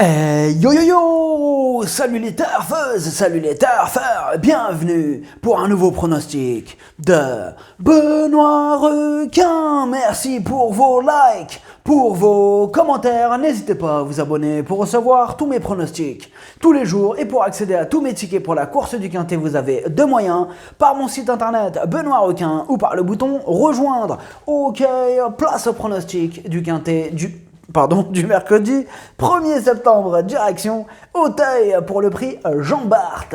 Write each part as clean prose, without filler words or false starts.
Yo yo yo! Salut les turfeuses, salut les turfeurs, bienvenue pour un nouveau pronostic de Benoît Requin. Merci pour vos likes, pour vos commentaires. N'hésitez pas à vous abonner pour recevoir tous mes pronostics tous les jours. Et pour accéder à tous mes tickets pour la course du Quintet, vous avez deux moyens: par mon site internet Benoît Requin ou par le bouton rejoindre. Ok, place au pronostic du Quintet du mercredi 1er septembre, direction Auteuil pour le prix Jean Bart.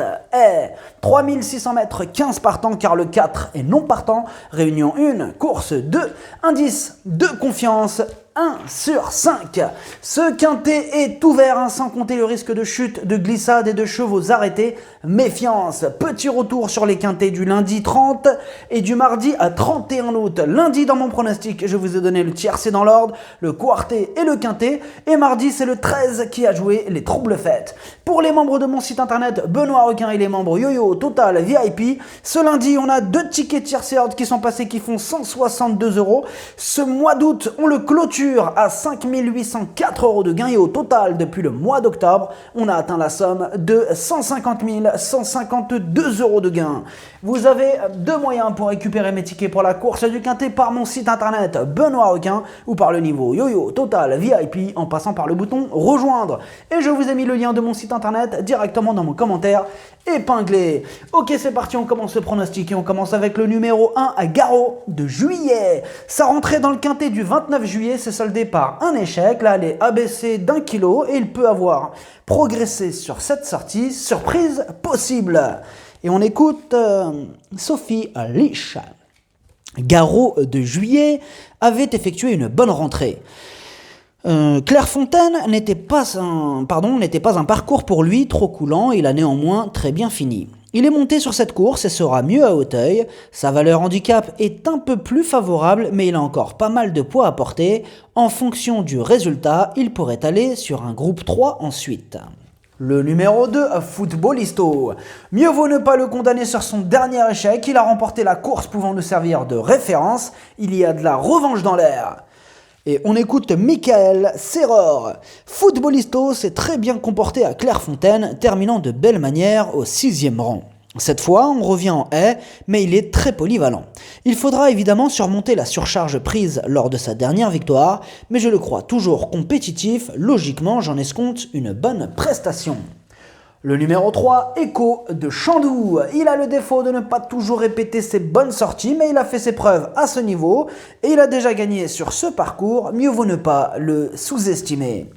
3600 mètres, 15 partants car le 4 est non partant. Réunion 1, course 2, indice de confiance 1 sur 5. Ce quintet est ouvert, sans compter le risque de chute, de glissade et de chevaux arrêtés. Méfiance. Petit retour sur les quintets du lundi 30 et du mardi 31 août. Lundi, dans mon pronostic, je vous ai donné le tiercé dans l'ordre, le quartet et le quintet. Et mardi, c'est le 13 qui a joué les troubles fêtes. Pour les membres de mon site internet Benoît Requin et les membres Yo-Yo Total VIP, ce lundi, on a 2 tickets tiercé ordre qui sont passés, qui font 162 €. Ce mois d'août, on le clôture à 5 804 € de gain, et au total, depuis le mois d'octobre, on a atteint la somme de 150 152 € de gain. Vous avez 2 moyens pour récupérer mes tickets pour la course du Quintet: par mon site internet Benoît Requin ou par le niveau Yo-Yo Total VIP en passant par le bouton rejoindre. Et je vous ai mis le lien de mon site internet directement dans mon commentaire épinglé. Ok, c'est parti, on commence le pronostic et on commence avec le numéro 1 à Garot de Juillet. Sa rentrée dans le Quintet du 29 juillet s'est soldée par un échec. Là, elle est abaissée d'1 kg et il peut avoir progressé sur cette sortie. Surprise possible. Et on écoute Sophie Lich. Garot de Juillet avait effectué une bonne rentrée. Clairefontaine n'était pas un parcours pour lui trop coulant. Il a néanmoins très bien fini. Il est monté sur cette course et sera mieux à Auteuil. Sa valeur handicap est un peu plus favorable, mais il a encore pas mal de poids à porter. En fonction du résultat, il pourrait aller sur un groupe 3 ensuite. Le numéro 2, Footballisto. Mieux vaut ne pas le condamner sur son dernier échec. Il a remporté la course pouvant nous servir de référence. Il y a de la revanche dans l'air. Et on écoute Michael Serror. Footballisto s'est très bien comporté à Clairefontaine, terminant de belle manière au 6e rang. Cette fois, on revient en haie, mais il est très polyvalent. Il faudra évidemment surmonter la surcharge prise lors de sa dernière victoire, mais je le crois toujours compétitif. Logiquement, j'en escompte une bonne prestation. Le numéro 3, Echo de Chandoux. Il a le défaut de ne pas toujours répéter ses bonnes sorties, mais il a fait ses preuves à ce niveau et il a déjà gagné sur ce parcours. Mieux vaut ne pas le sous-estimer.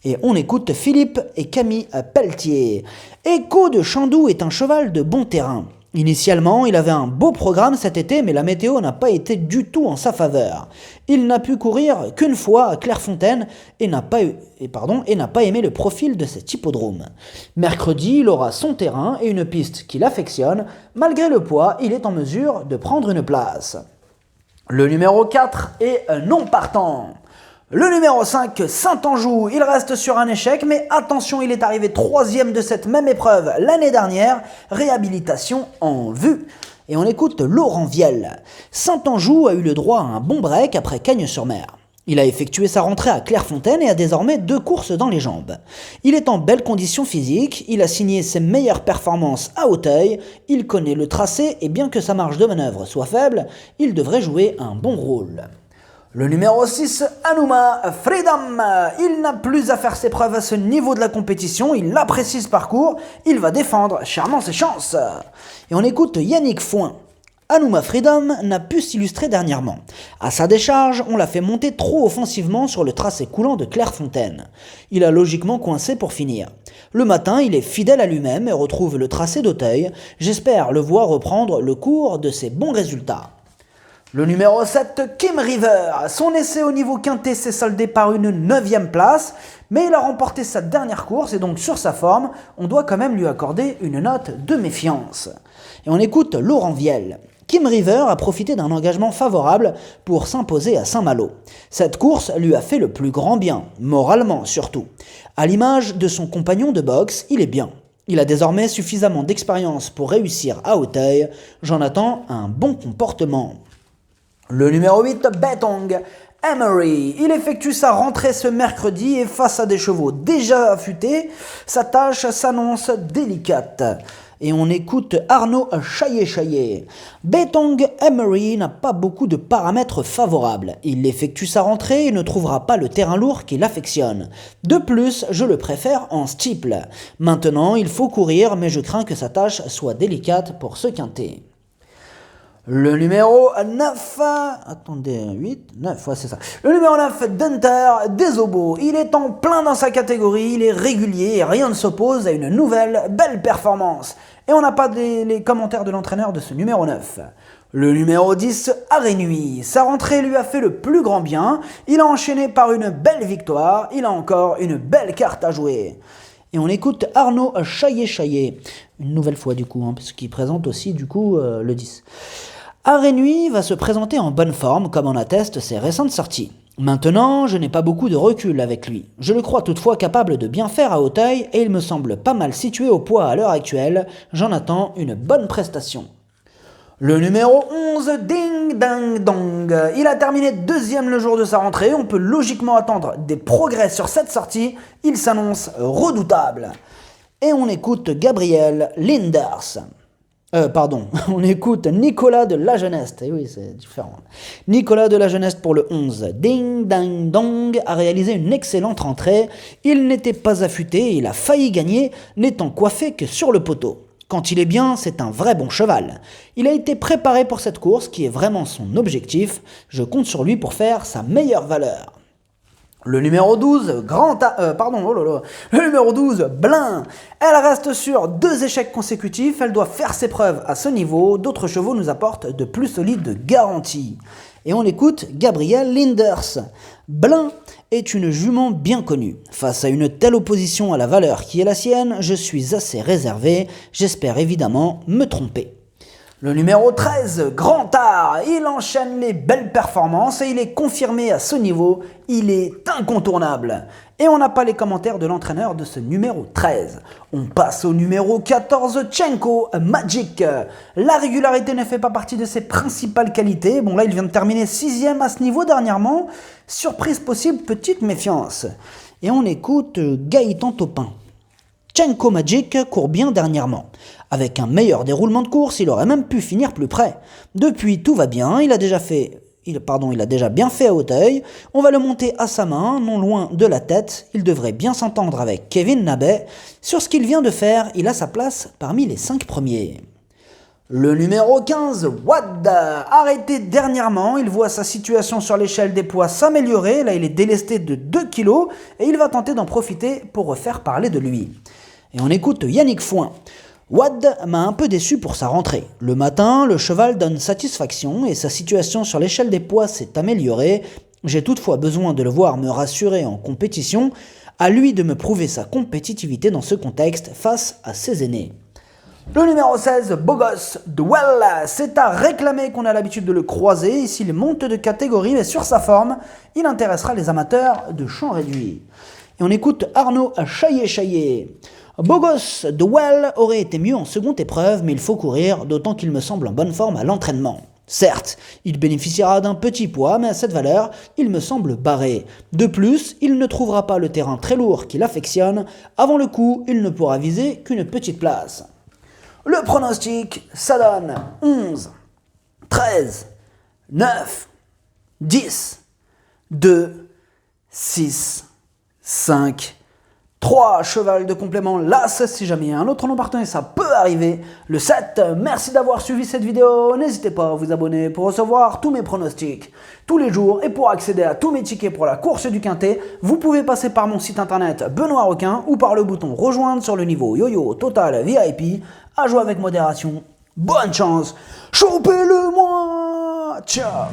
Et on écoute Philippe et Camille Pelletier. Echo de Chandoux est un cheval de bon terrain. Initialement, il avait un beau programme cet été, mais la météo n'a pas été du tout en sa faveur. Il n'a pu courir qu'une fois à Clairefontaine et n'a pas aimé le profil de cet hippodrome. Mercredi, il aura son terrain et une piste qu'il affectionne. Malgré le poids, il est en mesure de prendre une place. Le numéro 4 est non partant. Le numéro 5, Saint-Anjou, il reste sur un échec, mais attention, il est arrivé 3e de cette même épreuve l'année dernière. Réhabilitation en vue. Et on écoute Laurent Viel. Saint-Anjou a eu le droit à un bon break après Cagnes-sur-Mer. Il a effectué sa rentrée à Clairefontaine et a désormais 2 courses dans les jambes. Il est en belle condition physique, il a signé ses meilleures performances à Auteuil, il connaît le tracé et bien que sa marge de manœuvre soit faible, il devrait jouer un bon rôle. Le numéro 6, Anouma Freedom. Il n'a plus à faire ses preuves à ce niveau de la compétition, il apprécie ce parcours, il va défendre chèrement ses chances. Et on écoute Yannick Foin. Anouma Freedom n'a pu s'illustrer dernièrement. À sa décharge, on l'a fait monter trop offensivement sur le tracé coulant de Clairefontaine. Il a logiquement coincé pour finir. Le matin, il est fidèle à lui-même et retrouve le tracé d'Auteuil. J'espère le voir reprendre le cours de ses bons résultats. Le numéro 7, Kim River. Son essai au niveau quintet s'est soldé par une 9e place, mais il a remporté sa dernière course et donc sur sa forme, on doit quand même lui accorder une note de méfiance. Et on écoute Laurent Viel. Kim River a profité d'un engagement favorable pour s'imposer à Saint-Malo. Cette course lui a fait le plus grand bien, moralement surtout. À l'image de son compagnon de boxe, il est bien. Il a désormais suffisamment d'expérience pour réussir à Auteuil. J'en attends un bon comportement. Le numéro 8, Betong. Emery. Il effectue sa rentrée ce mercredi et face à des chevaux déjà affûtés, sa tâche s'annonce délicate. Et on écoute Arnaud Chaillet. Betong Emery n'a pas beaucoup de paramètres favorables. Il effectue sa rentrée et ne trouvera pas le terrain lourd qu'il affectionne. De plus, je le préfère en steeple. Maintenant, il faut courir, mais je crains que sa tâche soit délicate pour ce quintet. Le numéro 9, attendez, 8, 9, ouais c'est ça. Le numéro 9, Dunter Desobo. Il est en plein dans sa catégorie, il est régulier et rien ne s'oppose à une nouvelle belle performance. Et on n'a pas les commentaires de l'entraîneur de ce numéro 9. Le numéro 10, Arenui. Sa rentrée lui a fait le plus grand bien. Il a enchaîné par une belle victoire. Il a encore une belle carte à jouer. Et on écoute Arnaud Chaillet. Une nouvelle fois du coup, parce qu'il présente aussi du coup le 10. Arenui va se présenter en bonne forme, comme en attestent ses récentes sorties. Maintenant, je n'ai pas beaucoup de recul avec lui. Je le crois toutefois capable de bien faire à Auteuil et il me semble pas mal situé au poids à l'heure actuelle. J'en attends une bonne prestation. Le numéro 11, Ding Dang Dong. Il a terminé deuxième le jour de sa rentrée. On peut logiquement attendre des progrès sur cette sortie. Il s'annonce redoutable. Et on écoute Gabriel Linders. On écoute Nicolas de la Jeunesse. Et oui, c'est différent. Nicolas de la Jeunesse pour le 11. Ding Dang Dong a réalisé une excellente rentrée. Il n'était pas affûté, il a failli gagner, n'étant coiffé que sur le poteau. Quand il est bien, c'est un vrai bon cheval. Il a été préparé pour cette course qui est vraiment son objectif. Je compte sur lui pour faire sa meilleure valeur. Le numéro 12, le numéro 12, Blin. Elle reste sur 2 échecs consécutifs, elle doit faire ses preuves à ce niveau, d'autres chevaux nous apportent de plus solides garanties. Et on écoute Gabriel Linders. Blin est une jument bien connue. Face à une telle opposition à la valeur qui est la sienne, je suis assez réservé, j'espère évidemment me tromper. Le numéro 13, Grand Art, il enchaîne les belles performances et il est confirmé à ce niveau, il est incontournable. Et on n'a pas les commentaires de l'entraîneur de ce numéro 13. On passe au numéro 14, Tchenko Magic. La régularité ne fait pas partie de ses principales qualités. Bon là il vient de terminer 6ème à ce niveau dernièrement. Surprise possible, petite méfiance. Et on écoute Gaëtan Topin. Tchenko Magic court bien dernièrement. Avec un meilleur déroulement de course, il aurait même pu finir plus près. Depuis, tout va bien, il a déjà bien fait à Auteuil. On va le monter à sa main, non loin de la tête. Il devrait bien s'entendre avec Kevin Nabet. Sur ce qu'il vient de faire, il a sa place parmi les 5 premiers. Le numéro 15, Wad, arrêté dernièrement, il voit sa situation sur l'échelle des poids s'améliorer. Là, il est délesté de 2 kilos et il va tenter d'en profiter pour refaire parler de lui. Et on écoute Yannick Foin. Wad m'a un peu déçu pour sa rentrée. Le matin, le cheval donne satisfaction et sa situation sur l'échelle des poids s'est améliorée. J'ai toutefois besoin de le voir me rassurer en compétition, à lui de me prouver sa compétitivité dans ce contexte face à ses aînés. Le numéro 16, Bogos Dwell, c'est à réclamer qu'on a l'habitude de le croiser. Ici, il monte de catégorie, mais sur sa forme, il intéressera les amateurs de champ réduit. Et on écoute Arnaud Chaillet. Bogos Dwell aurait été mieux en seconde épreuve, mais il faut courir, d'autant qu'il me semble en bonne forme à l'entraînement. Certes, il bénéficiera d'un petit poids, mais à cette valeur, il me semble barré. De plus, il ne trouvera pas le terrain très lourd qu'il affectionne. Avant le coup, il ne pourra viser qu'une petite place. Le pronostic, ça donne 11, 13, 9, 10, 2, 6, 5, 3, cheval de complément, l'As, si jamais il y a un autre nom partenaire, ça peut arriver. Le 7, merci d'avoir suivi cette vidéo. N'hésitez pas à vous abonner pour recevoir tous mes pronostics tous les jours. Et pour accéder à tous mes tickets pour la course du Quintet, vous pouvez passer par mon site internet Benoît Requin ou par le bouton rejoindre sur le niveau Yo-Yo Total VIP. À jouer avec modération. Bonne chance. Chopez-le moi. Ciao.